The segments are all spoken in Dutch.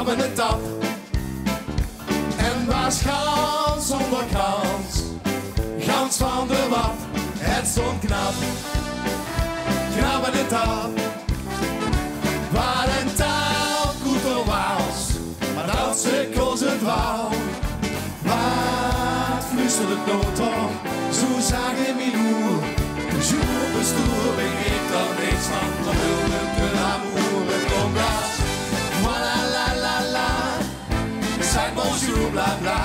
krabben de tap. En waas Gans zonder Gans, Gans van de Waat, het stond knap. Krabben de tap, waar en taal, koeterwaals, maar danse koos het waal. Waat fluistert het noow, toch, zo zaach in mijn loer. Toujours, pestoër, begreep er niks van, dan wilde de amour, het komponis. Voilà, la, la, la, zeg bonjour, bla, bla.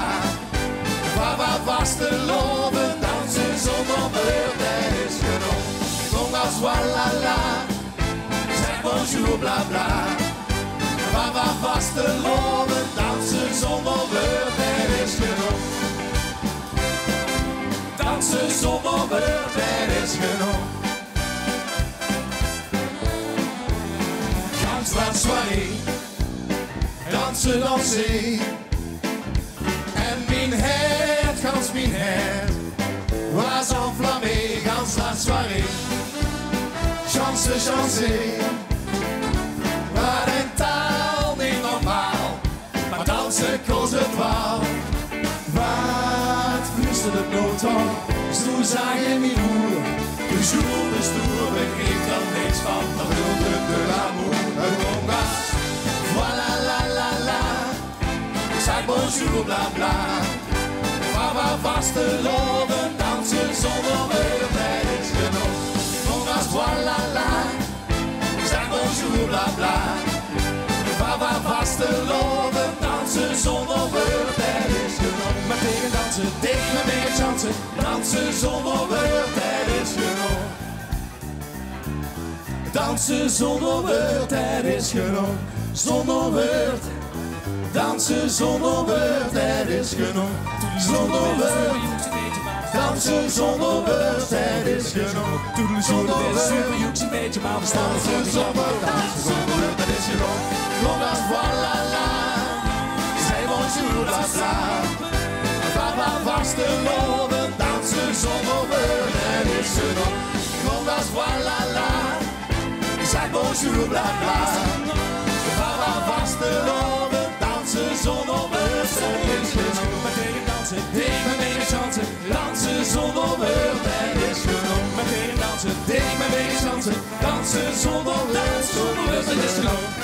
Waar was te loven, dansen zonder beurt, er is genoeg. Komponis, voilà, la, zeg bonjour, bla, bla. Waar was te loven, dansen zonder beurt, er is genoeg. Dansen zonder beurt, er is genoeg. Gans laat soirée, dansen, dansen. En mijn hert, Gans mijn hert, was enflammé. Gans laat soirée, chance, chance. Waar en taal niet normaal, maar dansen koos het waal. Waat fluistert het noow, toch, zo zaach in mijn loer. Toujours, pestoër, begreep er niks van, dan wilde de l'amour, het komponis. Voilà, la, la, la, zeg bonjour, bla, bla. Waar was te loven, dansen zonder beurt, er is genoeg. Komponis, voilà, la, zeg bonjour, bla, bla. Waar was te loven, dansen zonder beurt, er is genoeg. Maar tegen dansen, tegen me meer chansen, dansen zonder beurt, er is genoeg. Dansen zonder beurt, er is genoeg. Zonder beurt, dansen zonder beurt, er is genoeg. Zonder beurt, dansen zonder beurt, er is genoeg. Zonder beurt, dansen zonder beurt, er is genoeg. Komponis, voilà, la, zeg bonjour, bla, bla. Waar was te loven, dansen zonder beurt, er is genoeg. Komponis, voilà, la, zeg bonjour, bla, bla. Waar was te loven, dansen zonder beurt, er is genoeg. Maar tegen dansen, tegen me mee chansen, dansen zonder beurt, er is genoeg. Maar tegen dansen, tegen me mee chansen, dansen zonder beurt, er is genoeg.